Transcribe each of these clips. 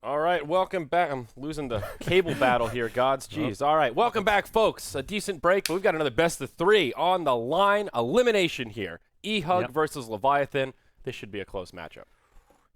All right, welcome back. I'm losing the cable battle here, GoDz. Jeez. All right, welcome back, folks. A decent break, but we've got another best of 3 on the line. Elimination here. eHug versus Leviathan. This should be a close matchup.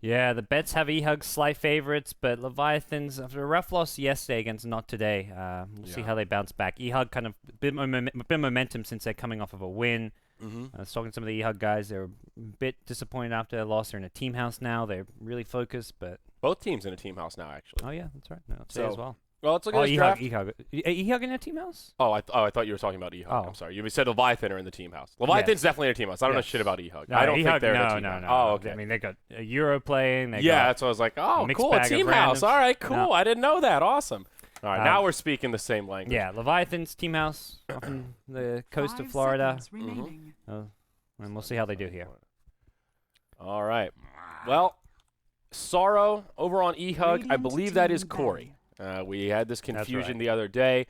Yeah, the bets have eHug slight favorites, but Leviathans, after a rough loss yesterday against Not Today, we'll see how they bounce back. eHug kind of bit momentum since they're coming off of a win. I was talking to some of the eHug guys. They're a bit disappointed after their loss. They're in a team house now. They're really focused, but... Both teams in a team house now, actually. Oh, yeah, that's right. No, today as well. Well, let's look at this draft. eHug. eHug in a team house? Oh, I thought you were talking about eHug. Oh. I'm sorry. You said Leviathan are in the team house. Leviathan's definitely in a team house. I don't know shit about eHug. No, I don't eHug, think they're in a team house. No. Oh, okay. I mean, they got a Euro playing. They Yeah, got that's what I was like. Oh, mixed cool. A bag of team house. randoms. All right, cool. No. I didn't know that. Awesome. All right, now we're speaking the same language. Yeah, Leviathan's team house up in the coast of Florida. And we'll see how they do here. All right. Well, Sorrow over on eHug, I believe that is Corey. We had this confusion the other day.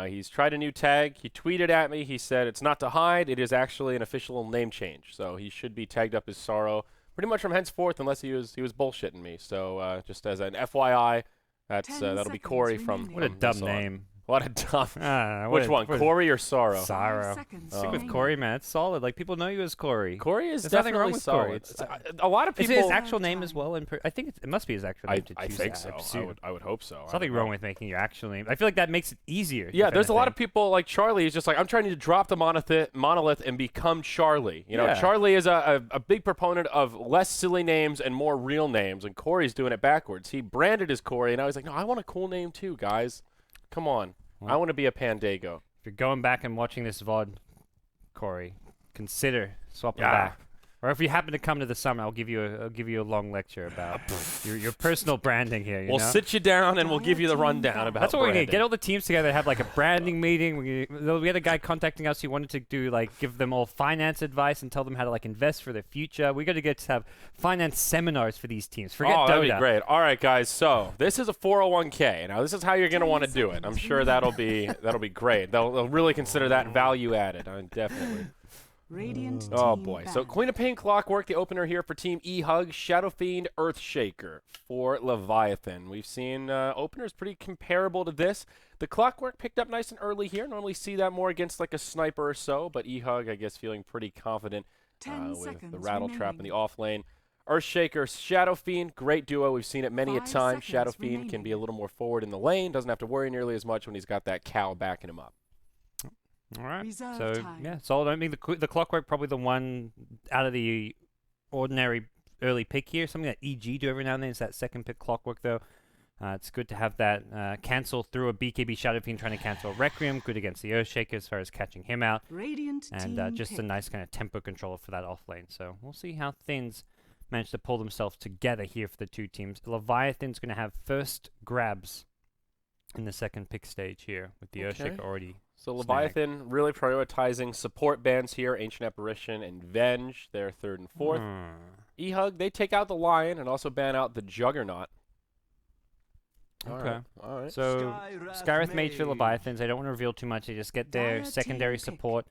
He's tried a new tag. He tweeted at me. He said it's not to hide. It is actually an official name change. So he should be tagged up as Sorrow pretty much from henceforth, unless he was bullshitting me. So just as an FYI, that'll be Corey from. What a dumb name. What a dumb. Which one, what Corey or Sorrow? Sorrow. Stick with Corey, man. It's solid. Like, people know you as Corey. Corey is There's nothing definitely wrong with solid. Corey. It's, a lot of people. Is it his actual name as well? I think it must be his actual name. I think so. I would hope so. There's nothing wrong with making your actual name. I feel like that makes it easier. Yeah, there's a lot of people like Charlie is just like, I'm trying to drop the monolith and become Charlie. You know, Charlie is a big proponent of less silly names and more real names, and Corey's doing it backwards. He branded as Corey, and I was like, no, I want a cool name too, guys. Come on. I want to be a Pandago. If you're going back and watching this VOD, Corey, consider swapping back. Or if you happen to come to the summit, I'll give you a long lecture about your personal branding here. We'll sit you down and we'll give you the rundown about. That's what we need. Get all the teams together, have like a branding meeting. We had a guy contacting us who wanted to do give them all finance advice and tell them how to invest for their future. We got to have finance seminars for these teams. Forget Dota. That'd be great. All right, guys. So this is a 401k. Now this is how you're gonna want to do it. I'm sure that'll be great. They'll really consider that value added. Definitely. Oh boy. So Queen of Pain Clockwork, the opener here for Team eHug, Shadow Fiend, Earthshaker for Leviathan. We've seen openers pretty comparable to this. The Clockwork picked up nice and early here. Normally see that more against a sniper or so, but eHug, I guess, feeling pretty confident with the Rattle Trap in the off lane. Earthshaker, Shadow Fiend, great duo. We've seen it many a time. Shadow Fiend can be a little more forward in the lane. Doesn't have to worry nearly as much when he's got that cow backing him up. All right. So, yeah, solid. I mean, the Clockwork probably the one out of the ordinary early pick here. Something that EG do every now and then is that second pick Clockwork, though. It's good to have that cancel through a BKB Shadow Fiend trying to cancel Requiem. Good against the Earthshaker as far as catching him out. And just a nice kind of tempo controller for that off lane. So we'll see how Thins manage to pull themselves together here for the two teams. Leviathan's going to have first grabs in the second pick stage here with the Earthshaker already. So Leviathan really prioritizing support bans here, Ancient Apparition and Venge, they're third and fourth. eHug, they take out the Lion and also ban out the Juggernaut. All right. So Skywrath Mage for Leviathans. I don't want to reveal too much. They just get their secondary support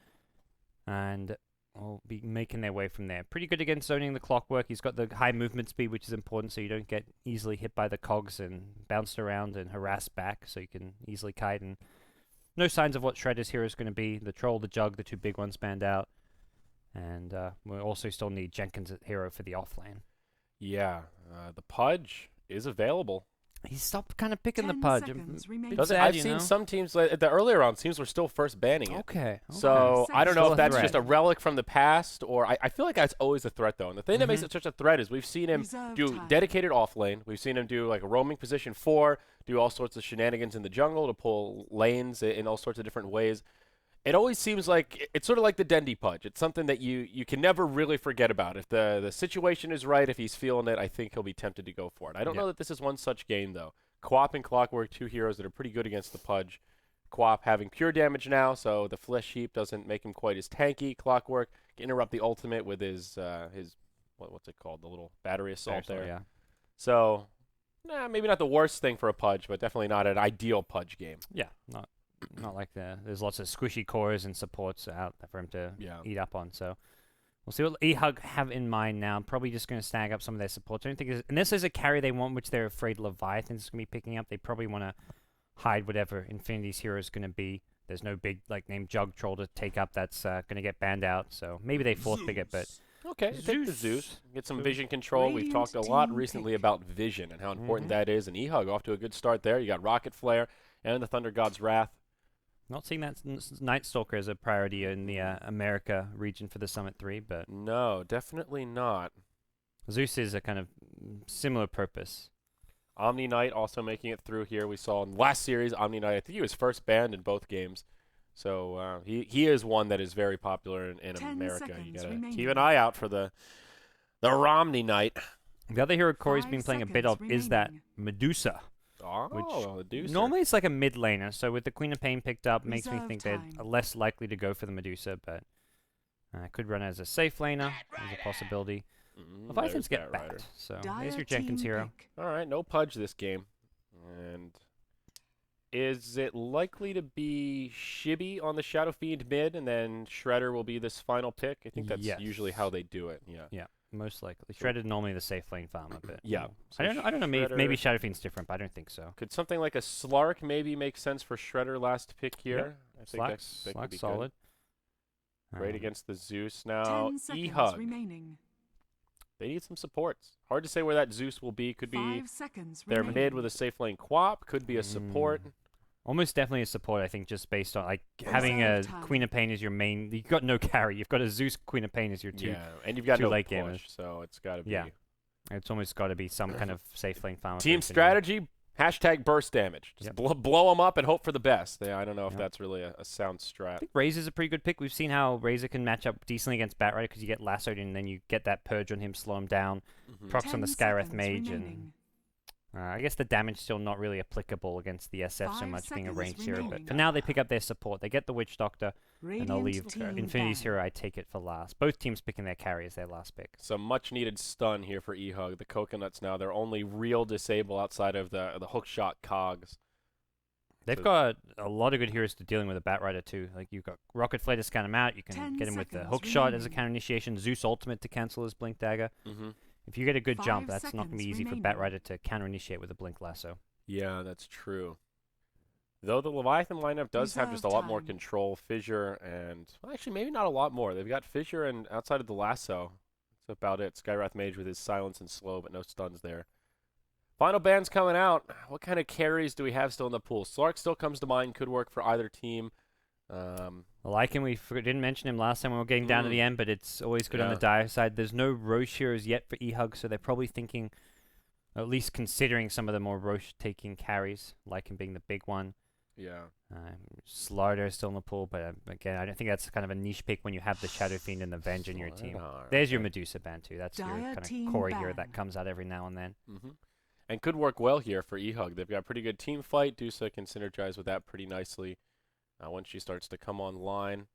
and will be making their way from there. Pretty good against zoning the Clockwork. He's got the high movement speed, which is important so you don't get easily hit by the cogs and bounced around and harassed back, so you can easily kite. And no signs of what Shredder's hero is going to be. The Troll, the Jug, the two big ones banned out. And we also still need Jenkins at hero for the offlane. Yeah, the Pudge is available. He stopped kind of picking the Pudge. I've seen some teams, the earlier round teams were still first banning it. Okay. So I don't know if that's just a relic from the past, or I feel like that's always a threat, though. And the thing that makes it such a threat is we've seen him do dedicated offlane. We've seen him do a roaming position 4, do all sorts of shenanigans in the jungle to pull lanes in all sorts of different ways. It always seems like it's sort of like the Dendy Pudge. It's something that you can never really forget about. If the situation is right, if he's feeling it, I think he'll be tempted to go for it. I don't know that this is one such game, though. Quap and Clockwork, two heroes that are pretty good against the Pudge. Quap having pure damage now, so the Flesh Heap doesn't make him quite as tanky. Clockwork can interrupt the ultimate with his what's it called? The little battery assault there. Yeah. So, maybe not the worst thing for a Pudge, but definitely not an ideal Pudge game. Yeah, not like there's lots of squishy cores and supports out there for him to eat up on. So We'll see what eHug have in mind now. Probably just going to snag up some of their supports. I don't think unless there's a carry they want, which they're afraid Leviathan's going to be picking up, they probably want to hide whatever Infinity's hero is going to be. There's no big, name Jug Troll to take up that's going to get banned out, so maybe they force pick it, but... Okay, take the Zeus. Get some vision control. We've talked a lot recently about vision and how important that is, and eHug off to a good start there. You got Rocket Flare and the Thunder God's Wrath. Not seeing that Night Stalker as a priority in the America region for the Summit 3, but... No, definitely not. Zeus is a kind of similar purpose. Omni Knight also making it through here. We saw in last series, Omni Knight, I think he was first banned in both games. So he is one that is very popular in America. You got to keep an eye out for the Romney Knight. The other hero Corey's been playing a bit of is that Medusa. Oh, Medusa. Normally it's like a mid laner, so with the Queen of Pain picked up, makes me think they're less likely to go for the Medusa, but could run as a safe laner, as a possibility. Leviathans get backed, so there's your Jenkins hero. All right, no Pudge this game. And is it likely to be Shibby on the Shadow Fiend mid, and then Shredder will be this final pick? I think that's usually how they do it. Yeah. Most likely. Shredder normally the safe lane farmer, but yeah. So I don't know. Maybe Shadow Fiend's different, but I don't think so. Could something like a Slark maybe make sense for Shredder last pick here? I think that could be solid. Great against the Zeus now. eHug. They need some supports. Hard to say where that Zeus will be. Could be their mid with a safe lane Quap. Could be a support. Almost definitely a support, I think, just based on having a Queen of Pain as your main. You've got no carry. You've got a Zeus Queen of Pain as your two. Yeah, and you've got no late push, gamers. so it's got to be. Yeah, it's almost got to be some kind of safe lane farmer. Team strategy. # burst damage. Just blow them up and hope for the best. Yeah, I don't know if that's really a sound strat. I think Razor's a pretty good pick. We've seen how Razor can match up decently against Batrider because you get lassoed and then you get that purge on him, slow him down. Procs on the Skywrath Mage, and I guess the damage still not really applicable against the SF so much being a ranged hero. But for now, they pick up their support. They get the Witch Doctor, and they'll leave Infinity's hero. I take it for last. Both teams picking their carry as their last pick. Some much-needed stun here for eHug. The Coconuts now, their only real disable outside of the hookshot cogs. They've got a lot of good heroes to dealing with a Batrider too. Like you've got Rocket Flare to scan him out. You can get him with the hookshot as a counter initiation. Zeus Ultimate to cancel his Blink Dagger. If you get a good jump, that's not going to be easy for Batrider to counter-initiate with a Blink Lasso. Yeah, that's true. Though the Leviathan lineup does have just a lot more control, Fissure, and... Well, actually, maybe not a lot more. They've got Fissure and outside of the Lasso. That's about it. Skywrath Mage with his silence and slow, but no stuns there. Final ban's coming out. What kind of carries do we have still in the pool? Slark still comes to mind. Could work for either team. I like him. We didn't mention him last time when we were getting down to the end, but it's always good on the dire side. There's no Roche heroes yet for eHug, so they're probably thinking, at least considering some of the more Roche-taking carries, like him being the big one. Yeah. Slarder is still in the pool, but again, I don't think that's kind of a niche pick when you have the Shadow Fiend and the Venge in your team. There's your Medusa ban too. That's your kind of core hero that comes out every now and then. And could work well here for eHug. They've got a pretty good team fight. Dusa can synergize with that pretty nicely. Once she starts to come online.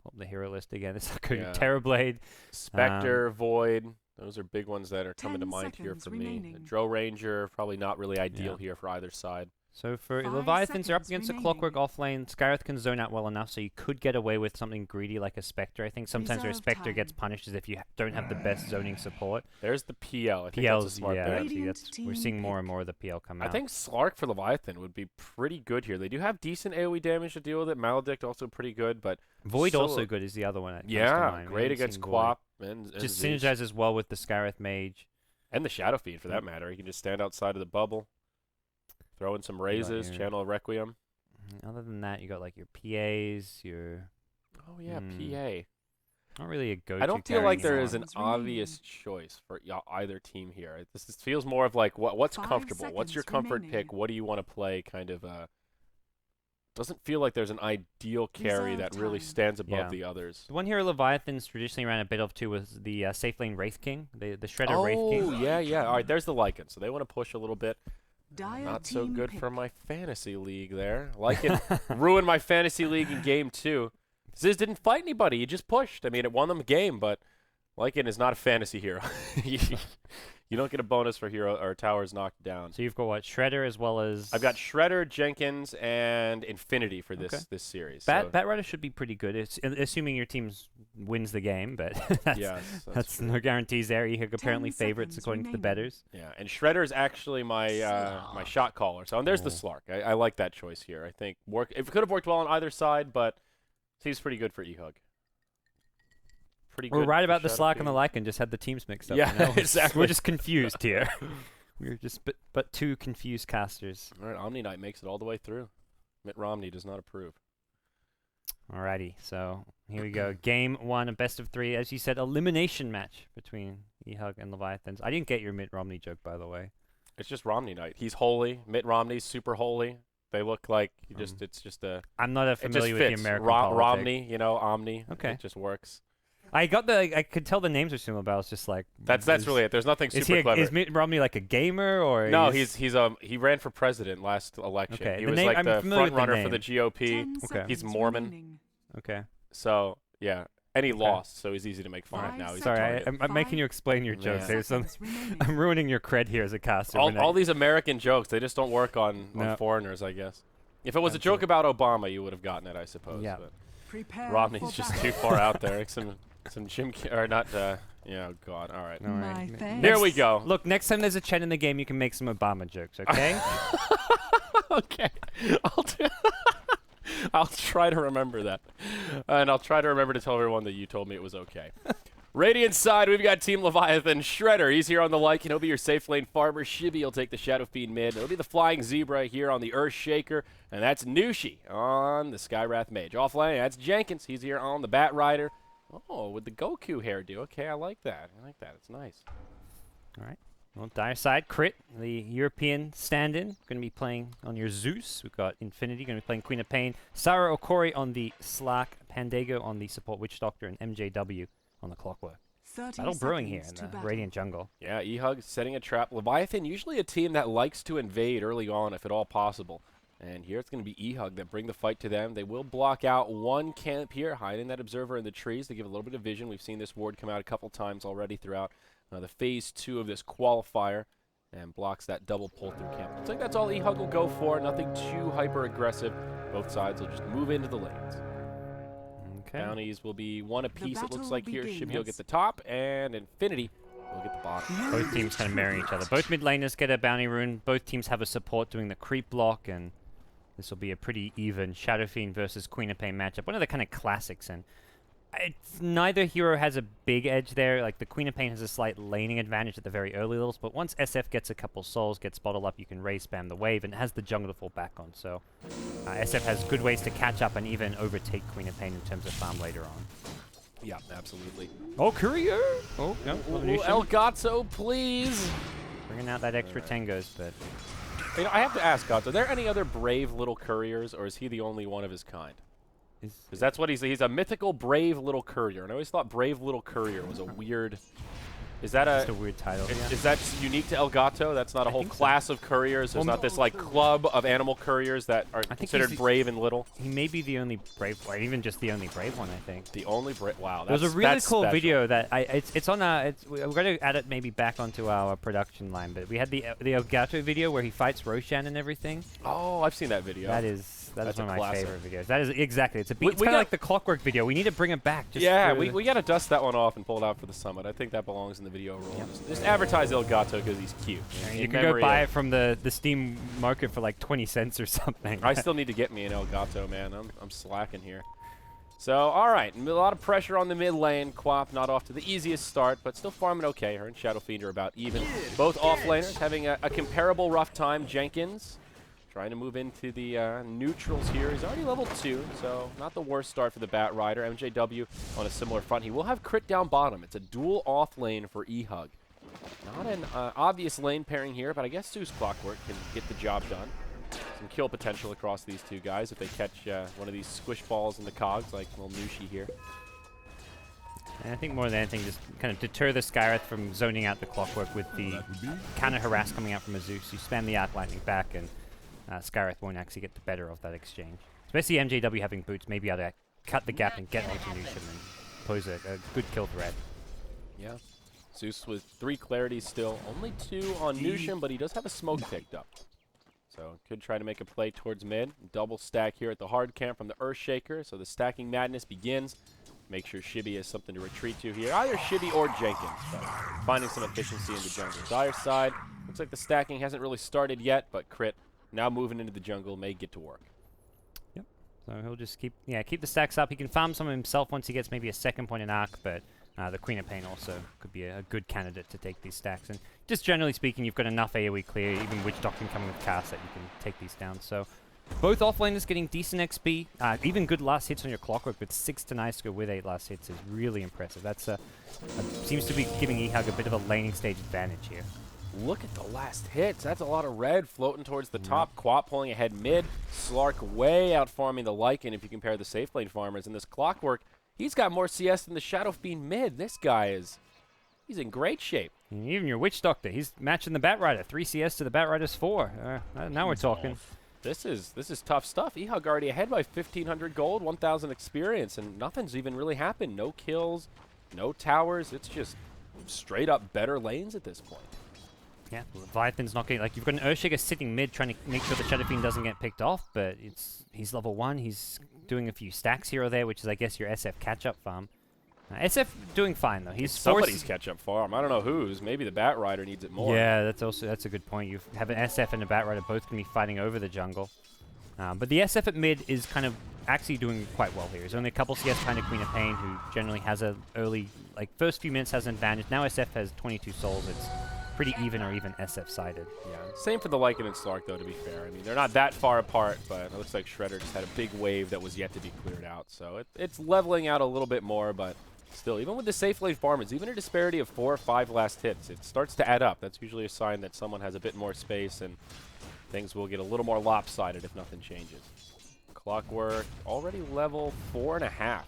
Pull up the hero list again. It's like Terrorblade. Spectre, Void. Those are big ones that are coming to mind here for me. The Dro Ranger, probably not really ideal here for either side. So for Leviathans, they're up against a Clockwork offlane. Skywrath can zone out well enough, so you could get away with something greedy like a Spectre. I think sometimes where a Spectre gets punished is if you don't have the best zoning support. There's the PL. I think PL's, that's a smart bet. We're seeing more and more of the PL come out. I think Slark for Leviathan would be pretty good here. They do have decent AoE damage to deal with it. Maledict also pretty good, but... Void also good is the other one. Great against Quap. And just synergizes well with the Skywrath Mage. And the Shadow Fiend, for that matter. He can just stand outside of the bubble. Throw in some raises, channel Requiem. Other than that, you got like your PAs, your... Oh, yeah, PA. Not really a go-to. I don't feel like there is an obvious choice for either team here. This feels more of like, what's comfortable? What's your comfort pick? What do you want to play? Kind of, doesn't feel like there's an ideal carry that really stands above the others. The one here Leviathans traditionally ran a bit of too was the safe lane Wraith King, the Shredder Wraith King. Oh, yeah. All right, there's the Lycan. So they want to push a little bit. Not so good for my fantasy league there. Lycan ruined my fantasy league in game 2. Ziz didn't fight anybody. He just pushed. I mean, it won them a game, but Lycan is not a fantasy hero. You don't get a bonus for hero or towers knocked down. So you've got what, Shredder as well as... I've got Shredder, Jenkins, and Infinity for this series. Batrider should be pretty good, assuming your team wins the game, but that's no guarantees there. eHug apparently favorites according to the bettors. Yeah, and Shredder is actually my my shot caller. So and there's the Slark. I like that choice here. I think it could have worked well on either side, but seems pretty good for eHug. We're right about the Slark and the Lycan, just had the teams mixed up. Yeah, you know? exactly. We're just confused here. We're just but two confused casters. All right, Omni Knight makes it all the way through. Mitt Romney does not approve. Alrighty, so here we go. Game 1, a best of 3. As you said, elimination match between eHug and Leviathans. I didn't get your Mitt Romney joke, by the way. It's just Romney Knight. He's holy. Mitt Romney's super holy. They look like it's just a... I'm not familiar with the American politics. Romney, you know, Omni. Okay. It just works. I could tell the names are similar, but I was just like... That's really it. There's nothing super clever. Is Mitt Romney like a gamer, or... No, he ran for president last election. Okay. He was like the front runner for the GOP. Okay. He's Mormon. Okay. So, yeah. And he lost, so he's easy to make fun of now. Sorry, I'm making you explain your jokes. There's some... I'm ruining your cred here as a caster. All these American jokes, they just don't work on foreigners, I guess. If it was a joke about Obama, you would have gotten it, I suppose. Yeah. But Romney's just too far out there. Some Jim or not. God. All right. There we go. Look, next time there's a Chen in the game, you can make some Obama jokes, okay? Okay. I'll try to remember that, and I'll try to remember to tell everyone that you told me it was okay. Radiant side, we've got Team Leviathan. Shredder, he's here on the Lycan. He'll be your safe lane farmer. Shibby will take the Shadow Fiend mid. It'll be the Flying Zebra here on the Earth Shaker. And that's Nushi on the Skywrath Mage. Off lane, that's Jenkins. He's here on the Bat Rider. Oh, with the Goku hairdo. Okay, I like that. It's nice. All right. Well, Dire side, Crit, the European stand-in, going to be playing on your Zeus. We've got Infinity, going to be playing Queen of Pain. Sarah Okori on the Slack. Pandago on the Support Witch Doctor. And MJW on the Clockwork. Battle brewing here in the Radiant Jungle. Yeah, eHug setting a trap. Leviathan, usually a team that likes to invade early on if at all possible. And here it's going to be eHug that bring the fight to them. They will block out one camp here, hiding that observer in the trees to give a little bit of vision. We've seen this ward come out a couple times already throughout the phase 2 of this qualifier, and blocks that double pull through camp. Looks like that's all eHug will go for. Nothing too hyper aggressive. Both sides will just move into the lanes. Okay. Bounties will be one apiece, it looks like here. Shibby will get the top, and Infinity will get the bottom. Both teams kind of marrying each other. Both mid laners get a bounty rune. Both teams have a support doing the creep block, and this will be a pretty even Shadow Fiend versus Queen of Pain matchup. One of the kind of classics, and neither hero has a big edge there. Like, the Queen of Pain has a slight laning advantage at the very early levels, but once SF gets a couple souls, gets bottled up, you can raise spam the wave, and has the jungle to fall back on. So SF has good ways to catch up and even overtake Queen of Pain in terms of farm later on. Yeah, absolutely. Oh, Courier! Oh, no. Elgato, please! Bringing out that extra Tengos, but... You know, I have to ask, Gato, are there any other brave little couriers, or is he the only one of his kind? Because that's what he's a mythical brave little courier. And I always thought brave little courier was a weird... Is that just a weird title? Is that unique to Elgato? That's not a whole class of couriers? There's not this, like, club of animal couriers that are considered brave and little? He may be the only brave one, even just the only brave one, I think. The only brave... Wow, There's a really cool video that it's on we're going to add it maybe back onto our production line, but we had the Elgato video where he fights Roshan and everything. Oh, I've seen that video. That's one of my favorite videos. That is exactly. It's kind of like the Clockwork video. We need to bring it back. Yeah, we got to dust that one off and pull it out for the summit. I think that belongs in the video roll. Yep. Just advertise Elgato because he's cute. You can go buy it from the Steam market for like 20 cents or something. I still need to get me an Elgato, man. I'm slacking here. So, all right, a lot of pressure on the mid lane. Quap not off to the easiest start, but still farming okay. Her and Shadow Fiend are about even. Both off laners having a comparable rough time. Jenkins trying to move into the neutrals here. He's already level 2, so not the worst start for the Bat Rider. MJW on a similar front. He will have crit down bottom. It's a dual off lane for eHug. Not an obvious lane pairing here, but I guess Zeus Clockwork can get the job done. Some kill potential across these two guys if they catch one of these squish balls in the cogs like little Nushi here. And I think more than anything, just kind of deter the Skywrath from zoning out the Clockwork with the counter harass coming out from a Zeus. You spam the Arc Lightning back, and Skywrath won't actually get the better of that exchange. Especially MJW having boots, maybe able to cut the gap and get onto Nushi and pose a good kill threat. Yeah. Zeus with 3 clarities still. Only 2 on Nushin, but he does have a smoke picked up. So could try to make a play towards mid. Double stack here at the hard camp from the Earthshaker. So the stacking madness begins. Make sure Shibby has something to retreat to here. Either Shibby or Jenkins, but finding some efficiency in the jungle. Dire side, looks like the stacking hasn't really started yet, but Crit now moving into the jungle may get to work. Yep. So he'll just keep the stacks up. He can farm some of himself once he gets maybe a second point in Arc, but the Queen of Pain also could be a good candidate to take these stacks. And just generally speaking, you've got enough AoE clear, even Witch Doctrine coming with cast, that you can take these down. So both offlaners getting decent XP, even good last hits on your Clockwork with 6 to Nice with 8 last hits is really impressive. That's seems to be giving eHug a bit of a laning stage advantage here. Look at the last hits. That's a lot of red floating towards the top. Quap pulling ahead mid. Slark way out farming the Lycan if you compare the safe lane farmers. And this Clockwork, he's got more CS than the Shadow Fiend mid. This guy he's in great shape. And even your Witch Doctor, he's matching the Batrider. 3 CS to the Batrider's 4. Now we're talking. This is tough stuff. eHug already ahead by 1,500 gold, 1,000 experience, and nothing's even really happened. No kills, no towers. It's just straight up better lanes at this point. Yeah, Leviathan's not getting, like, you've got an Earthshaker sitting mid trying to make sure the Shadow Fiend doesn't get picked off, but he's level 1. He's doing a few stacks here or there, which is, I guess, your SF catch-up farm. SF doing fine, though. He's somebody's catch-up farm. I don't know whose. Maybe the Batrider needs it more. Yeah, that's a good point. You have an SF and a Batrider both can be fighting over the jungle. But the SF at mid is kind of actually doing quite well here. There's only a couple CS behind a Queen of Pain, who generally has a early, like, first few minutes has an advantage. Now SF has 22 souls. It's pretty even or even SF-sided. Yeah, same for the Lycan and Slark, though, to be fair. I mean, they're not that far apart, but it looks like Shredder just had a big wave that was yet to be cleared out. So it's leveling out a little bit more, but still, even with the safe lane farmers, even a disparity of 4 or 5 last hits, it starts to add up. That's usually a sign that someone has a bit more space, and things will get a little more lopsided if nothing changes. Clockwork already level 4.5.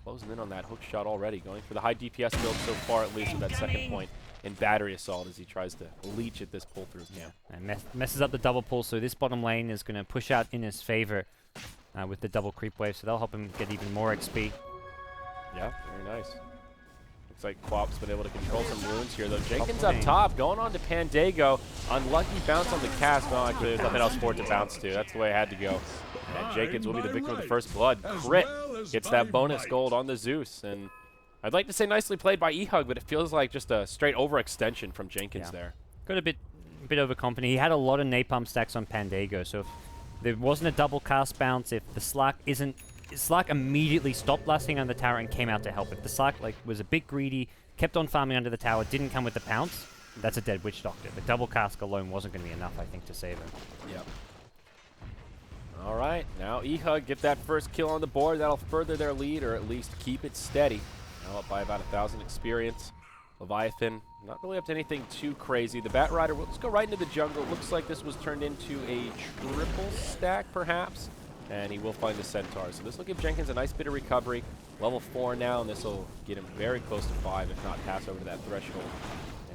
Closing in on that hook shot already, going for the high DPS build so far, at least with that second point in battery assault as he tries to leech at this pull-through camp. And messes up the double pull, so this bottom lane is going to push out in his favor with the double creep wave, so that'll help him get even more XP. Yeah, very nice. Looks like Quap's been able to control some runes here, though. Jenkins up top, going on to Pandago. Unlucky bounce on the cast. No, actually, there's nothing else for it to bounce to. That's the way it had to go. And Jenkins will be the victim of the first blood. Crit gets that bonus gold on the Zeus. And I'd like to say nicely played by eHug, but it feels like just a straight overextension from Jenkins there. Got a bit overconfident. He had a lot of napalm stacks on Pandago, so if there wasn't a double cast bounce, if the Slark immediately stopped lasting on the tower and came out to help. If the Slark was a bit greedy, kept on farming under the tower, didn't come with the pounce, that's a dead Witch Doctor. The double cask alone wasn't going to be enough, I think, to save him. Yep. All right, now eHug get that first kill on the board. That'll further their lead, or at least keep it steady. Now up by about 1,000 experience. Leviathan, not really up to anything too crazy. The Batrider, well, let's go right into the jungle. Looks like this was turned into a triple stack, perhaps. And he will find the Centaur. So this will give Jenkins a nice bit of recovery. Level 4 now, and this will get him very close to 5, if not pass over to that threshold.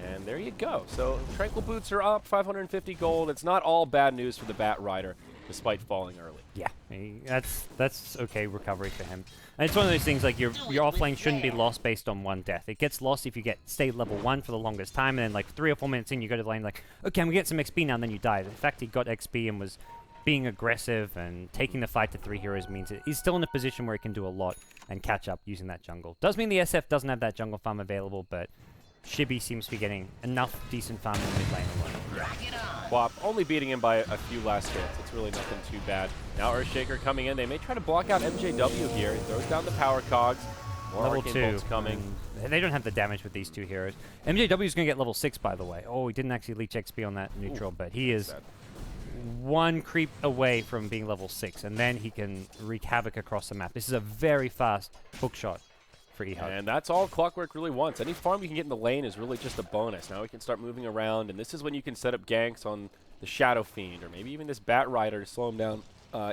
And there you go. So Tranquil Boots are up, 550 gold. It's not all bad news for the Batrider, despite falling early. Yeah, that's okay recovery for him. And it's one of those things, like, your offlane shouldn't be lost based on one death. It gets lost if you stay level 1 for the longest time, and then like 3 or 4 minutes in, you go to the lane like, okay, I'm gonna get some XP now, and then you die. The fact he got XP and was being aggressive and taking the fight to 3 heroes means that he's still in a position where he can do a lot and catch up using that jungle. Does mean the SF doesn't have that jungle farm available, but Shibby seems to be getting enough decent farm in the mid lane alone. Quap only beating him by a few last hits. It's really nothing too bad. Now Earthshaker coming in. They may try to block out MJW here. He throws down the power cogs. More level Arcane 2 bolts coming. They don't have the damage with these 2 heroes. MJW is going to get level 6, by the way. Oh, he didn't actually leech XP on that neutral, but he is 1 creep away from being level 6, and then he can wreak havoc across the map. This is a very fast hook shot for eHug. And that's all Clockwork really wants. Any farm you can get in the lane is really just a bonus. Now we can start moving around, and this is when you can set up ganks on the Shadow Fiend, or maybe even this Batrider to slow him down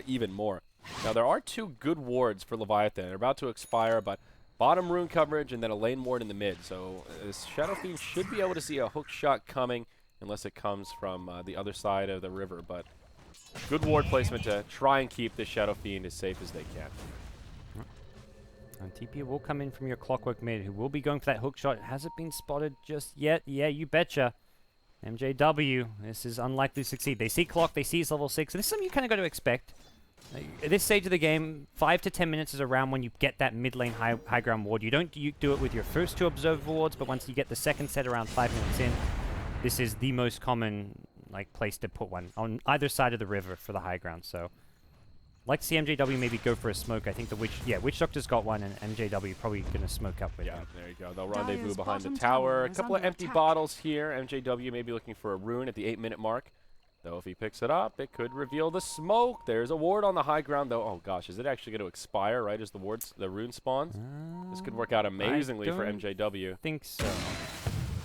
even more. Now there are 2 good wards for Leviathan. They're about to expire, but bottom rune coverage and then a lane ward in the mid. So this Shadow Fiend should be able to see a hook shot coming, unless it comes from the other side of the river. But good ward placement to try and keep this Shadow Fiend as safe as they can. And TP will come in from your Clockwork mid, who will be going for that hook shot. Has it been spotted just yet? Yeah, you betcha. MJW, this is unlikely to succeed. They see Clock, they see his level 6, and this is something you kind of got to expect. At this stage of the game, 5 to 10 minutes is around when you get that mid lane high ground ward. You don't do it with your first 2 observer wards, but once you get the second set around 5 minutes in, this is the most common place to put one on either side of the river for the high ground. So, like to see MJW maybe go for a smoke. I think the Witch Doctor's got one, and MJW probably going to smoke up with him. Yeah, there you go. They'll rendezvous behind the tower. A couple of empty bottles here. MJW maybe looking for a rune at the 8-minute mark. Though if he picks it up, it could reveal the smoke. There's a ward on the high ground, though. Oh gosh, is it actually going to expire right as the rune spawns? This could work out amazingly for MJW. I think so.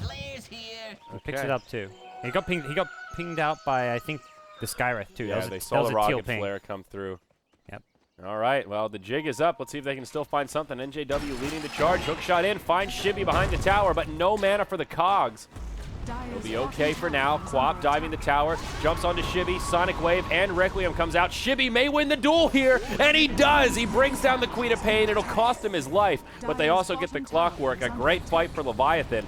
Players here. He picks it up too. He got pinged out by, I think, the Skywrath too. Yeah, they saw the rocket flare come through. Yep. All right, well, the jig is up. Let's see if they can still find something. NJW leading the charge. Hook shot in, finds Shibby behind the tower, but no mana for the cogs. He'll be okay for now. Quap diving the tower, jumps onto Shibby. Sonic Wave and Requiem comes out. Shibby may win the duel here, and he does. He brings down the Queen of Pain. It'll cost him his life, but they also get the Clockwork. A great fight for Leviathan.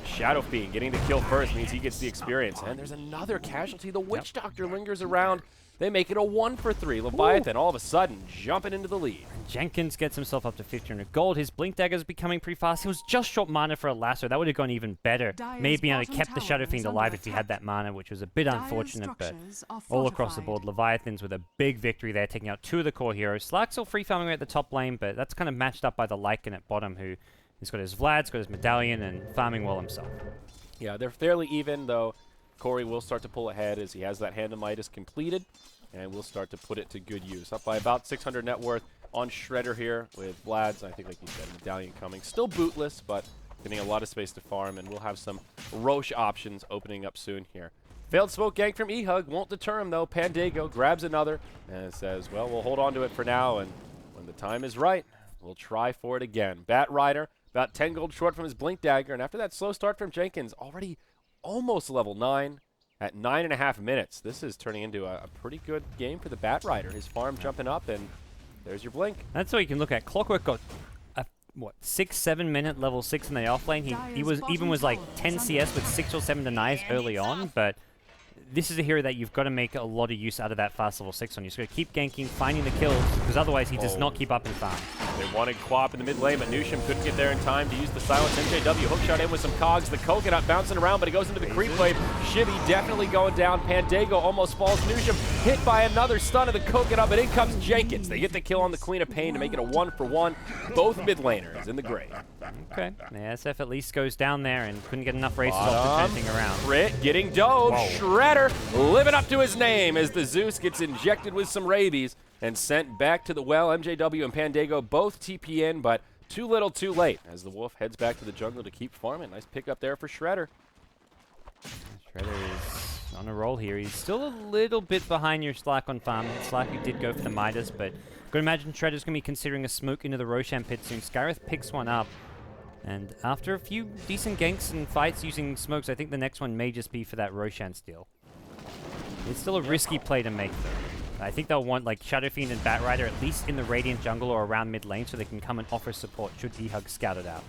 Shadow Fiend getting the kill first means he gets the experience. And there's another casualty. The Witch Doctor lingers around. They make it a 1-for-3. Leviathan all of a sudden jumping into the lead. Jenkins gets himself up to 1,500 gold. His Blink Dagger is becoming pretty fast. He was just short mana for a lasso. That would have gone even better. Maybe kept the Shadow Fiend alive if he had that mana, which was a bit unfortunate, but all across the board, Leviathans with a big victory there, taking out 2 of the core heroes. Slark's still free farming at the top lane, but that's kind of matched up by the Lycan at bottom, who he's got his Vlad's got his Medallion, and farming well himself. Yeah, they're fairly even, though Corey will start to pull ahead as he has that Hand of Midas completed, and we'll start to put it to good use. Up by about 600 net worth on Shredder here with Vlad's, I think like you said, Medallion coming. Still bootless, but getting a lot of space to farm, and we'll have some Roche options opening up soon here. Failed smoke gank from eHug, won't deter him though. Pandago grabs another and says, well, we'll hold on to it for now, and when the time is right, we'll try for it again. Bat Rider, about 10 gold short from his Blink Dagger, and after that slow start from Jenkins, already almost level 9 at 9.5 minutes. This is turning into a pretty good game for the Bat Rider. His farm jumping up, and there's your Blink. That's what you can look at. Clockwork got a, 6-7 minute level 6 in the offlane. He was like 10 CS with 6 or 7 denies early on, but this is a hero that you've got to make a lot of use out of that fast level 6 on. You've got to keep ganking, finding the kills, because otherwise he does not keep up in farm. They wanted Quap in the mid lane, but Nusham couldn't get there in time to use the silence. MJW hookshot in with some cogs. The coconut bouncing around, but it goes into the creep wave. Shibby definitely going down. Pandago almost falls. Nusham hit by another stun of the coconut, but in comes Jenkins. They get the kill on the Queen of Pain to make it a 1-for-1. Both mid laners in the grave. Okay. The SF at least goes down there and couldn't get enough races off to anything around. Crit getting dove. Shredder living up to his name as the Zeus gets injected with some rabies and sent back to the well. MJW and Pandago both TP in, but too little too late as the Wolf heads back to the jungle to keep farming. Nice pick up there for Shredder. Shredder is on a roll here. He's still a little bit behind your Slark on farm. Slark did go for the Midas, but you can imagine Shredder's going to be considering a smoke into the Roshan pit soon. Skywrath picks one up, and after a few decent ganks and fights using smokes, I think the next one may just be for that Roshan steal. It's still a risky play to make, though. I think they'll want like Shadow Fiend and Bat Rider at least in the Radiant jungle or around mid lane so they can come and offer support should eHug scout it out.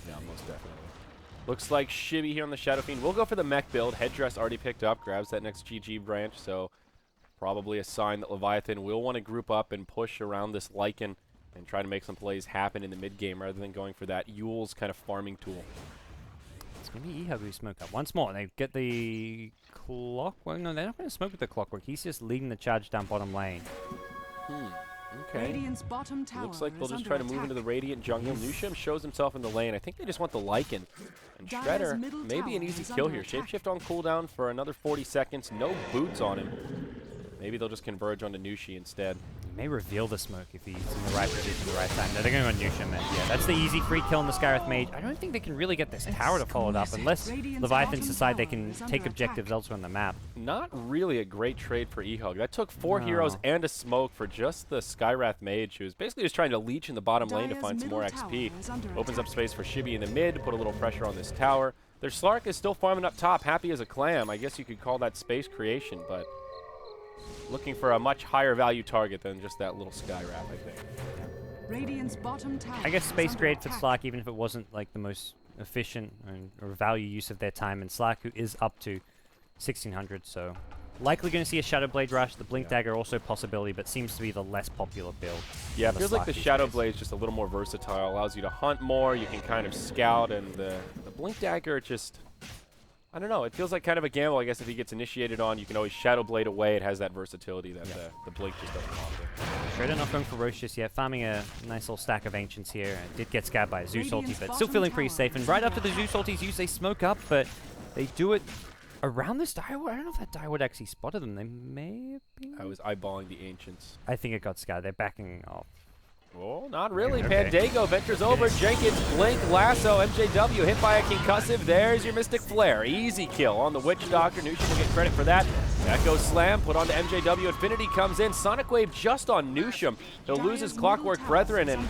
Yeah, most definitely. Looks like Shibby here on the Shadow Fiend. We'll go for the mech build. Headdress already picked up, grabs that next GG branch, so probably a sign that Leviathan will want to group up and push around this Lycan and try to make some plays happen in the mid game rather than going for that Yule's kind of farming tool. It's going to be eHug who smoke up once more. They get the clock. Well, no, they're not going to smoke with the Clockwork. He's just leading the charge down bottom lane. Okay. Bottom tower Looks like they'll just try to move into the Radiant jungle. Nusham shows himself in the lane. I think they just want the Lycan. And Shredder, maybe an easy kill here. Shapeshift on cooldown for another 40 seconds. No boots on him. Maybe they'll just converge onto Nushi instead. He may reveal the smoke if he's in the right position at the right time. No, they're going to go Nusham. Yeah, that's the easy free kill on the Skywrath Mage. I don't think they can really get this tower to follow it up unless Leviathans decide they can take objectives elsewhere on the map. Not really a great trade for eHug. That took 4 heroes and a smoke for just the Skywrath Mage, who's basically just trying to leech in the bottom lane to find some more XP. Opens up space for Shibby in the mid to put a little pressure on this tower. Their Slark is still farming up top, happy as a clam. I guess you could call that space creation, but looking for a much higher value target than just that little Skywrath, I think. Radiant's bottom tower I guess is space under grade for attack. Slark, even if it wasn't like the most efficient or value use of their time. And Slark, who is up to 1600, so likely going to see a Shadow Blade rush. The Blink Dagger also a possibility, but seems to be the less popular build. Yeah, it for feels like Slark the these Shadow days. Blade is just a little more versatile. Allows you to hunt more. You can kind of scout, and the Blink Dagger just, I don't know. It feels like kind of a gamble. I guess if he gets initiated on, you can always Shadow Blade away. It has that versatility that the Blink just doesn't offer. Shredder not going for Roche just yet, farming a nice little stack of Ancients here. Did get scabbed by a Zeus ulti, Radiant's but still bottom feeling pretty tower safe. And is right under after the Zeus ultis use, they smoke up, but they do it around this Direward. I don't know if that Direward actually spotted them. They may have been. I was eyeballing the Ancients. I think it got scattered. They're backing off. Oh, not really. Okay. Pandago ventures over. Jenkins, Blink, Lasso, MJW hit by a concussive. There's your Mystic Flare. Easy kill on the Witch Doctor. Nushin will get credit for that. Echo Slam put onto MJW. Infinity comes in. Sonic Wave just on Nusham. He'll lose his Clockwork Brethren. And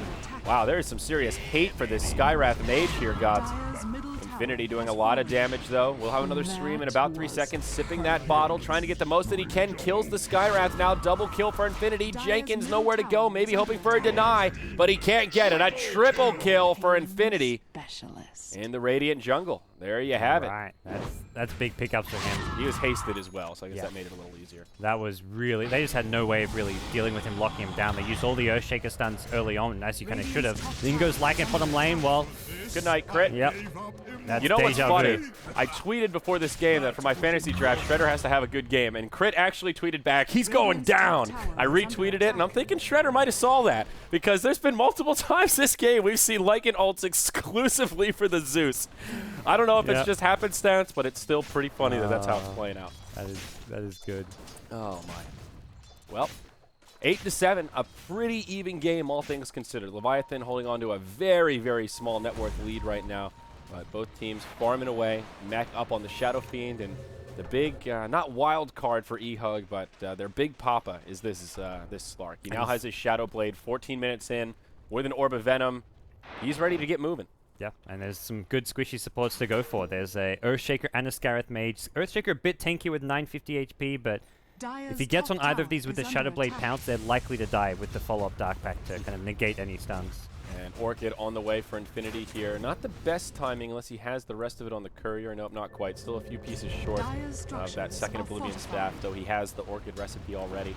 wow, there is some serious hate for this Skywrath Mage here, gods. Dire's middle tower Infinity doing a lot of damage, though. We'll have another stream in about 3 seconds. Sipping that bottle, trying to get the most that he can. Kills the Skywrath now. Double kill for Infinity. Jenkins nowhere to go. Maybe hoping for a deny, but he can't get it. A triple kill for Infinity specialist. in the Radiant jungle. There you have it. Right, that's big pickups for him. He was hasted as well, so I guess Yeah. that made it a little easier. That was really, they just had no way of really dealing with him, locking him down. They used all the Earthshaker stuns early on, as you kind of should have. Then goes Lycan bottom lane, well, Good night, Crit. yep. That's You know what's deja funny? vu. I tweeted before this game that for my fantasy draft, Shredder has to have a good game, and Crit actually tweeted back, he's going down. I retweeted it, and I'm thinking Shredder might have saw that, because there's been multiple times this game we've seen Lycan ults exclusively for the Zeus. I don't know if it's just happenstance, but it's still pretty funny that that's how it's playing out. That is good. Oh, my. Well, 8-7, a pretty even game, all things considered. Leviathan holding on to a very, very small net worth lead right now. But both teams farming away. Mac up on the Shadow Fiend, and the big, not wild card for eHug, but their big papa is this Slark. He now has his Shadow Blade 14 minutes in with an Orb of Venom. He's ready to get moving. Yeah, and there's some good squishy supports to go for. There's a Earthshaker and a Scarith Mage. Earthshaker a bit tanky with 950 HP, but if he gets on either of these with the Shadow Blade pounce, they're likely to die with the follow-up Dark Pact to kind of negate any stuns. And Orchid on the way for Infinity here. Not the best timing unless he has the rest of it on the Courier. Nope, not quite. Still a few pieces short of that second Oblivion staff, though he has the Orchid recipe already.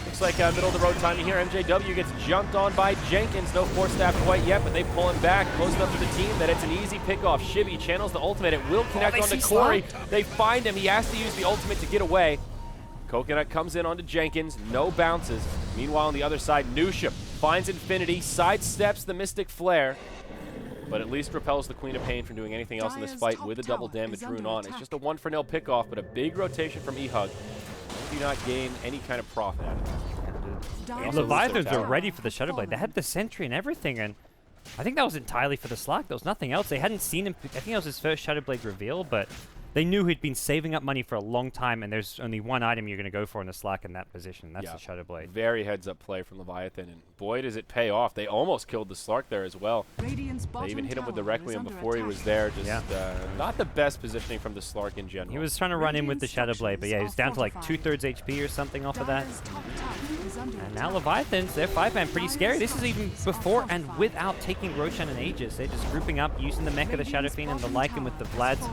Looks like middle of the road timing here. MJW gets jumped on by Jenkins. No Force Staff quite yet, but they pull him back. Close enough to the team that it's an easy pickoff. Shibby channels the ultimate. It will connect onto Corey. They find him. He has to use the ultimate to get away. Coconut comes in onto Jenkins. No bounces. Meanwhile, on the other side, Nusham finds Infinity, sidesteps the Mystic Flare, but at least repels the Queen of Pain from doing anything else in this fight with a double damage rune on. It's just a 1-for-0 pickoff, but a big rotation from eHug. Do not gain any kind of profit out of that. Leviathans are ready for the Shadow Blade. They had the Sentry and everything, and I think that was entirely for the Slark. There was nothing else. They hadn't seen him. I think that was his first Shadow Blade reveal, but they knew he'd been saving up money for a long time, and there's only one item you're going to go for in the Slark in that position. That's the Shadow Blade. Very heads-up play from Leviathan, and boy, does it pay off. They almost killed the Slark there as well. They even hit him with the Requiem before he was there. Just not the best positioning from the Slark in general. He was trying to run in with the Shadow Blade, but yeah, he was down to like 2/3 HP or something off of that. And now Leviathans, they're 5-man, pretty scary. This is even before and without taking Roshan and Aegis. They're just grouping up, using the mech of the Shadow Fiend and the Lycan with the Vlad's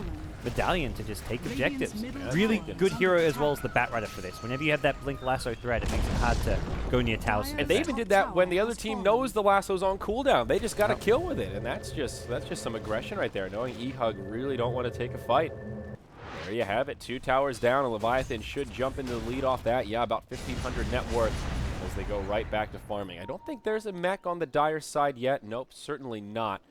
Medallion to just take objectives. Really good hero as well as the Batrider for this. Whenever you have that Blink Lasso threat, it makes it hard to go near towers. And they even did that when the other team knows the lasso's on cooldown. They just got to kill with it, and that's just some aggression right there, knowing eHug really don't want to take a fight. There you have it, 2 towers down, and Leviathan should jump into the lead off that. Yeah, about 1,500 net worth as they go right back to farming. I don't think there's a mech on the Dire side yet. Nope, certainly not.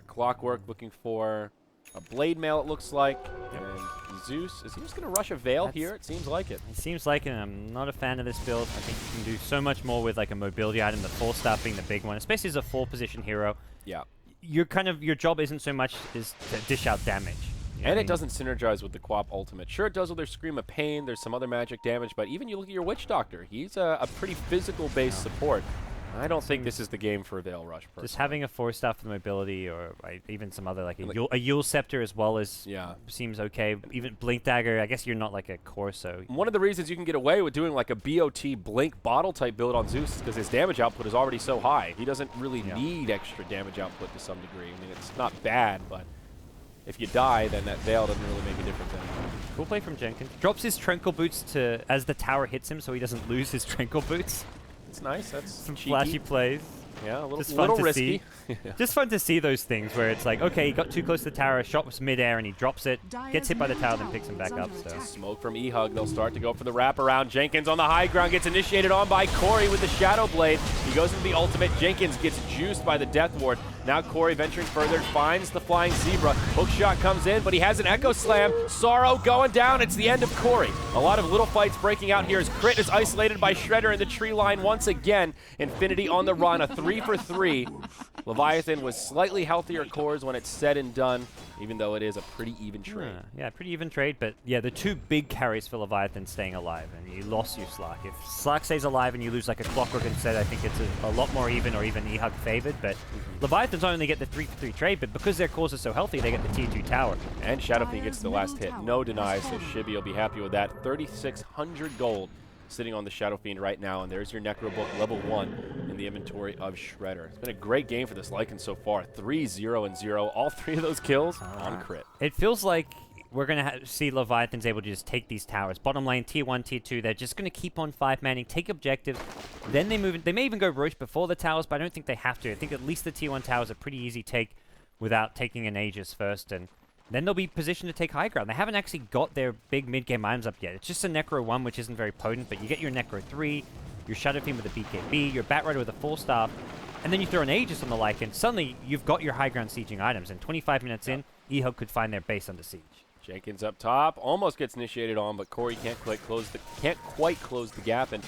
Clockwork looking for a blade mail, it looks like. And Zeus, is he just going to rush a Veil here? It seems like it. It seems like it, and I'm not a fan of this build. I think you can do so much more with like a mobility item, the 4-star being the big one, especially as a 4-position hero. Yeah. Your job isn't so much is to dish out damage. And it doesn't synergize with the Quap ultimate. Sure, it does with their Scream of Pain. There's some other magic damage, but even you look at your Witch Doctor, he's a pretty physical-based support. I don't think this is the game for Veil Rush. Personally. Just having a 4-star for the mobility, or even some other like a Yule Scepter as well as seems okay. Even Blink Dagger, I guess you're not like a Corso. One of the reasons you can get away with doing like a BOT Blink bottle type build on Zeus is because his damage output is already so high. He doesn't really need extra damage output to some degree. I mean, it's not bad, but if you die, then that Veil doesn't really make a difference anymore. Cool play from Jenkins. Drops his Tranquil Boots to as the tower hits him, so he doesn't lose his Tranquil Boots. It's nice. That's some cheeky. Flashy plays. Yeah, a Just little fun to risky. See. Just fun to see those things where it's like, okay, he got too close to the tower, shot was midair, and he drops it, gets hit by the tower, then picks him back up. So Smoke from eHug. They'll start to go for the wraparound. Jenkins on the high ground gets initiated on by Corey with the Shadow Blade. He goes into the ultimate. Jenkins gets juiced by the Death Ward. Now Corey venturing further, finds the Flying Zebra. Hookshot comes in, but he has an Echo Slam. Sorrow going down. It's the end of Corey. A lot of little fights breaking out here as Crit is isolated by Shredder in the tree line once again. Infinity on the run, a 3 for 3. Leviathan was slightly healthier cores when it's said and done, even though it is a pretty even trade. Yeah, pretty even trade, but yeah, the two big carries for Leviathan staying alive, and you lost your Slark. If Slark stays alive and you lose like a Clockwork instead, I think it's a lot more even, or even eHug favored, but Leviathan's only get the 3 for 3 trade, but because their cores are so healthy, they get the tier 2 tower. And Shadowfiend gets the last hit. No denies, so Shibby will be happy with that. 3,600 gold sitting on the Shadowfiend right now, and there's your Necro Book level 1 in the inventory of Shredder. It's been a great game for this Lycan so far. 3-0-0. All 3 of those kills on Crit. It feels like we're going to see Leviathan's able to just take these towers. Bottom lane, tier 1, tier 2, they're just going to keep on 5-manning, take objective, then they move in. They may even go Roche before the towers, but I don't think they have to. I think at least the tier 1 towers are pretty easy take without taking an Aegis first, and then they'll be positioned to take high ground. They haven't actually got their big mid-game items up yet. It's just a Necro 1, which isn't very potent, but you get your Necro 3, your Shadowfiend with a BKB, your Batrider with a 4-staff, and then you throw an Aegis on the Lycan. Suddenly, you've got your high ground sieging items, and 25 minutes in, eHug could find their base under siege. Jenkins up top, almost gets initiated on, but Corey can't quite close the gap, and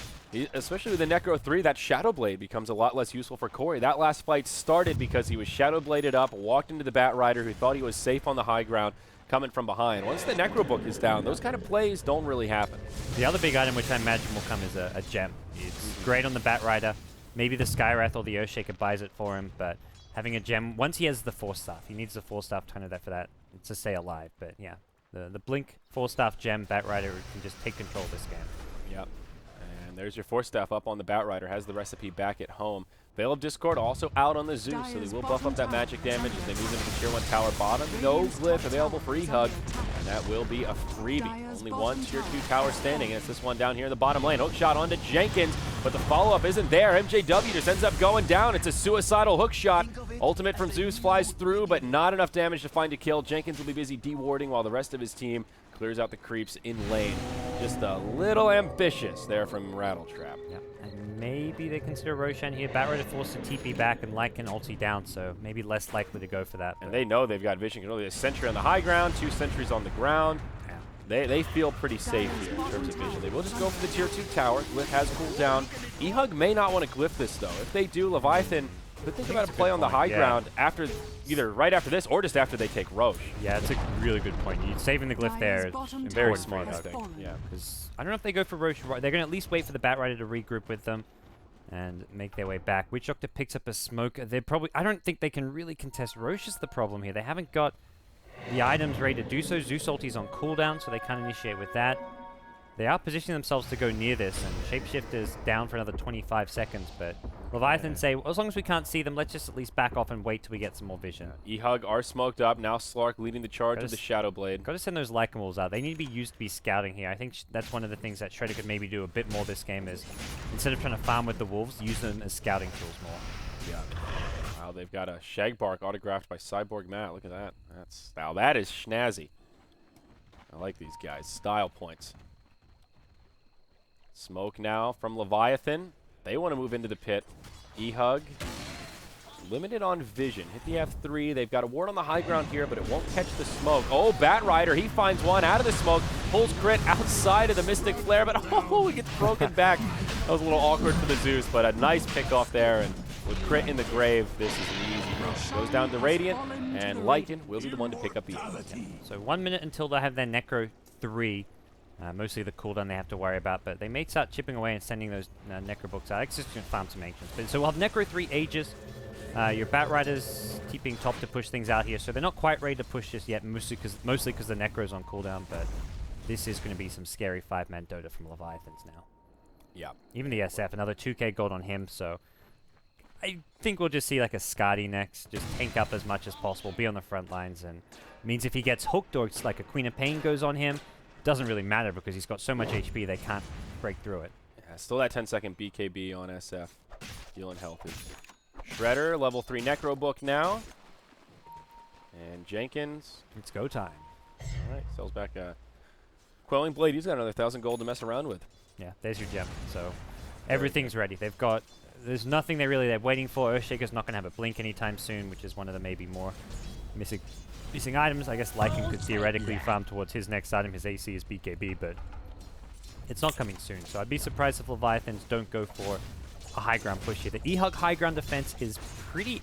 especially with the Necro 3, that Shadow Blade becomes a lot less useful for Corey. That last fight started because he was Shadow Bladed up, walked into the Batrider, who thought he was safe on the high ground, coming from behind. Once the Necro Book is down, those kind of plays don't really happen. The other big item which I imagine will come is a gem. It's great on the Batrider. Maybe the Skywrath or the Earthshaker buys it for him, but having a gem, once he has the 4-staff, he needs the 4-staff kind of for that to stay alive. But yeah, the Blink 4-staff gem Batrider can just take control of this game. Yep. And there's your 4-staff up on the Batrider, has the recipe back at home. Veil of Discord also out on the Zeus, so they will buff up that magic damage as they move into the tier 1 tower bottom. No glyph available for eHug, and that will be a freebie. Only one tier 2 tower standing, and it's this one down here in the bottom lane. Hookshot onto Jenkins, but the follow-up isn't there. MJW just ends up going down. It's a suicidal hookshot. Ultimate from Zeus flies through, but not enough damage to find a kill. Jenkins will be busy de-warding while the rest of his team clears out the creeps in lane. Just a little ambitious there from Rattletrap. Yep. And maybe they consider Roshan here. Batrider forced to TP back and Lycan ulti down, so maybe less likely to go for that. And they know they've got vision control. There's a sentry on the high ground, 2 sentries on the ground. They feel pretty safe here in terms of vision. They will just go for the tier 2 tower. Glyph has cooled down. eHug may not want to glyph this, though. If they do, Leviathan could think about a play on the high ground after, either right after this or just after they take Roche. Yeah, it's a really good point. Saving the glyph there is very smart, I think. Yeah, because I don't know if they go for Roche. They're going to at least wait for the Batrider to regroup with them and make their way back. Witch Doctor picks up a smoke. They're probably, I don't think they can really contest Roche is the problem here. They haven't got the items ready to do so. Zeus ulti's on cooldown, so they can't initiate with that. They are positioning themselves to go near this, and Shapeshifter's down for another 25 seconds, but Leviathan say, well, as long as we can't see them, let's just at least back off and wait till we get some more vision. eHug are smoked up. Now Slark leading the charge with the Shadow Blade. Got to send those Lycan Wolves out. They need to be used to be scouting here. I think that's one of the things that Shredder could maybe do a bit more this game is, instead of trying to farm with the Wolves, use them as scouting tools more. Yeah. Wow, they've got a Shagbark autographed by Cyborg Matt. Look at that. Now that is snazzy. I like these guys. Style points. Smoke now from Leviathan. They want to move into the pit. eHug, limited on vision. Hit the F3. They've got a ward on the high ground here, but it won't catch the smoke. Oh, Batrider, he finds one out of the smoke. Pulls Crit outside of the Mystic Flare, but oh, he gets broken back. That was a little awkward for the Zeus, but a nice pick off there. And with Crit in the grave, this is an easy rush. Goes down to Radiant, and Lycan will be the one to pick up the end. So 1 minute until they have their Necro 3. Mostly the cooldown they have to worry about, but they may start chipping away and sending those Necro books out. It's just going to farm some Ancients. But, so we'll have Necro 3 Aegis. Your Bat Riders keeping top to push things out here, so they're not quite ready to push just yet, mostly because the Necro's on cooldown, but this is going to be some scary 5-man Dota from Leviathans now. Yeah. Even the SF, another 2k gold on him, so I think we'll just see like a Skadi next, just tank up as much as possible, be on the front lines, and means if he gets hooked or it's like a Queen of Pain goes on him, doesn't really matter because he's got so much HP they can't break through it. Yeah, still that 10-second BKB on SF, healing health. Shredder, level 3 Necro book now. And Jenkins. It's go time. All right, sells back Quelling Blade. He's got another 1,000 gold to mess around with. Yeah, there's your gem. So everything's ready. They've got, there's nothing they're waiting for. Earthshaker's not going to have a blink anytime soon, which is one of the maybe more missing items. I guess Lycan could theoretically farm towards his next item. His AC is BKB, but it's not coming soon. So I'd be surprised if Leviathans don't go for a high ground push here. The eHug high ground defense is pretty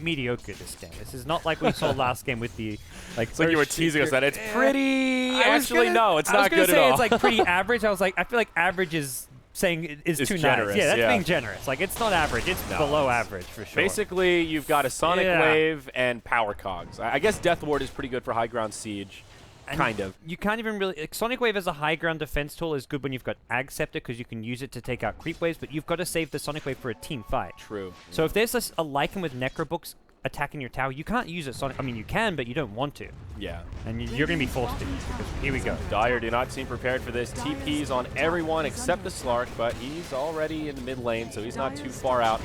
mediocre this game. This is not like we saw last game with the like. It's like you were teasing us that it's pretty. Actually, no, it's not good at all. It's like pretty average. I was like, I feel like average is saying is too generous, nice. Yeah, that's yeah. being generous. Like it's not average. It's below average for sure. Basically, you've got a Sonic Wave and Power Cogs. I guess Death Ward is pretty good for high ground siege. And kind of. You can't even really... Like, Sonic Wave as a high ground defense tool is good when you've got Ag Scepter because you can use it to take out creep waves, but you've got to save the Sonic Wave for a team fight. True. So if there's a Lycan with Necrobooks attacking your tower, you can't use it Sonic... I mean, you can, but you don't want to. Yeah. And you're going to be forced to. Because here we go. Dire do not seem prepared for this. TP's on everyone except the Slark, but he's already in the mid lane, so he's not too far out.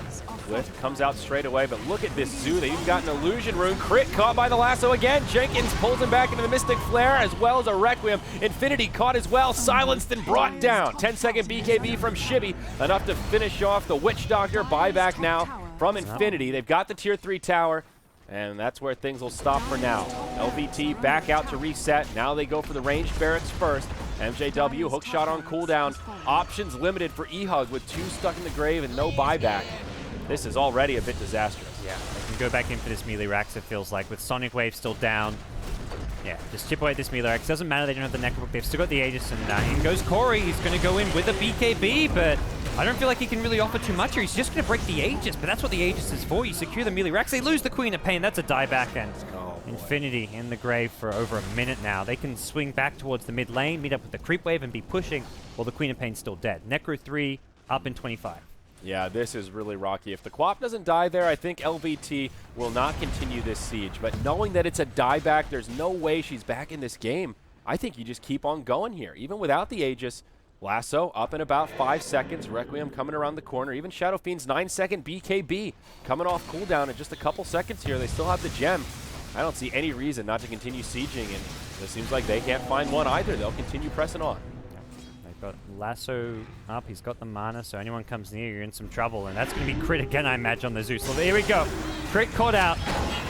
Glyph comes out straight away, but look at this Zoo. They even got an Illusion Rune. Crit caught by the lasso again. Jenkins pulls him back into the Mystic Flare, as well as a Requiem. Infinity caught as well, silenced and brought down. 10-second BKB from Shibby, enough to finish off the Witch Doctor. Buyback now from Infinity. They've got the tier 3 tower, and that's where things will stop for now. LVT back out to reset. Now they go for the ranged barracks first. MJW, hook shot on cooldown. Options limited for eHug with 2 stuck in the grave and no buyback. This is already a bit disastrous. Yeah, they can go back in for this melee Rax, it feels like, with Sonic Wave still down. Yeah, just chip away at this melee Rax. Doesn't matter they don't have the Necrobook. They've still got the Aegis, and in goes Corey. He's going to go in with a BKB, but I don't feel like he can really offer too much here. He's just going to break the Aegis, but that's what the Aegis is for. You secure the melee Rax. They lose the Queen of Pain. That's a dieback, and Infinity in the grave for over a minute now. They can swing back towards the mid lane, meet up with the creep wave, and be pushing while the Queen of Pain's still dead. Necro 3 up in 25. Yeah, this is really rocky. If the Quap doesn't die there, I think LVT will not continue this siege. But knowing that it's a dieback, there's no way she's back in this game. I think you just keep on going here. Even without the Aegis, Lasso up in about 5 seconds. Requiem coming around the corner. Even Shadow Fiend's 9-second BKB coming off cooldown in just a couple seconds here. They still have the gem. I don't see any reason not to continue sieging, and it seems like they can't find one either. They'll continue pressing on. They've got Lasso up. He's got the mana, so anyone comes near, you're in some trouble, and that's going to be crit again, I imagine, on the Zeus. So here we go. Crit caught out.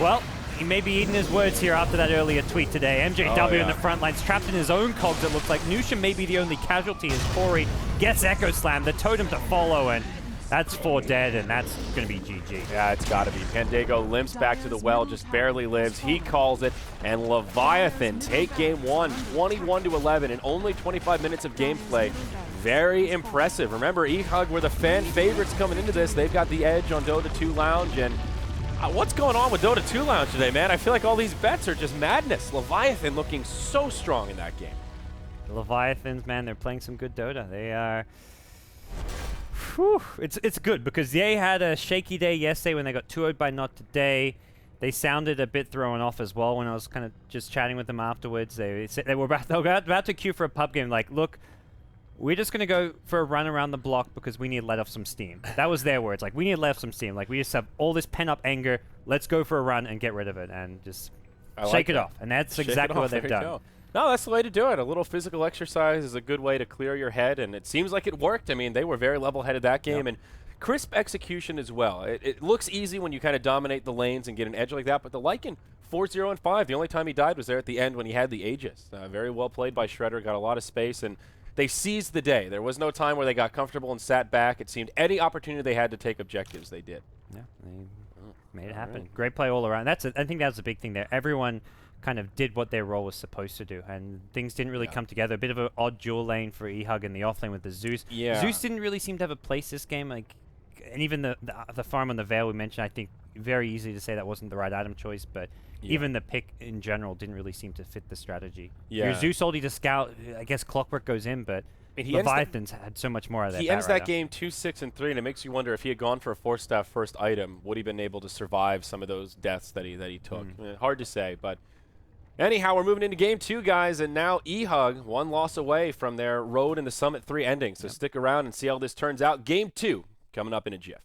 Well, he may be eating his words here after that earlier tweet today. MJW in the front lines, trapped in his own cogs, it looks like. Nusha may be the only casualty as Corey gets Echo Slam, the totem to follow, and that's 4 dead, and that's going to be GG. Yeah, it's got to be. Pandago limps back to the well, just barely lives. He calls it, and Leviathan take game 1, 21-11, in only 25 minutes of gameplay. Very impressive. Remember, eHug were the fan favorites coming into this. They've got the edge on Dota 2 Lounge, and what's going on with Dota 2 Lounge today, man? I feel like all these bets are just madness. Leviathan looking so strong in that game. The Leviathans, man, they're playing some good Dota. They are... Whew, it's good because they had a shaky day yesterday when they got 2-0'd by Not Today. They sounded a bit thrown off as well when I was kind of just chatting with them afterwards. They said they were about to queue for a pub game. Like, look, we're just going to go for a run around the block because we need to let off some steam. That was their words. Like, we need to let off some steam. Like, we just have all this pent-up anger. Let's go for a run and get rid of it and just shake it off. And that's exactly what they've done. No, that's the way to do it. A little physical exercise is a good way to clear your head, and it seems like it worked. I mean, they were very level-headed that game, and crisp execution as well. It looks easy when you kind of dominate the lanes and get an edge like that, but the Lycan 4-0-5, the only time he died was there at the end when he had the Aegis. Very well played by Shredder, got a lot of space, and they seized the day. There was no time where they got comfortable and sat back. It seemed any opportunity they had to take objectives, they did. Yeah, they made it happen. Great play all around. I think that's the big thing there. Everyone kind of did what their role was supposed to do, and things didn't really come together. A bit of an odd dual lane for eHug in the offlane with the Zeus. Yeah. Zeus didn't really seem to have a place this game, like, and even the farm on the Veil we mentioned, I think very easy to say that wasn't the right item choice, but even the pick in general didn't really seem to fit the strategy. Yeah. Your Zeus ulti to scout, I guess Clockwork goes in, but Leviathan's had so much more of that. He ends that game 2-6-3, and it makes you wonder if he had gone for a 4-staff first item, would he been able to survive some of those deaths that he took? Hard to say, but anyhow, we're moving into game 2, guys, and now eHug, one loss away from their road in the Summit 3 ending. So stick around and see how this turns out. Game 2 coming up in a jiff.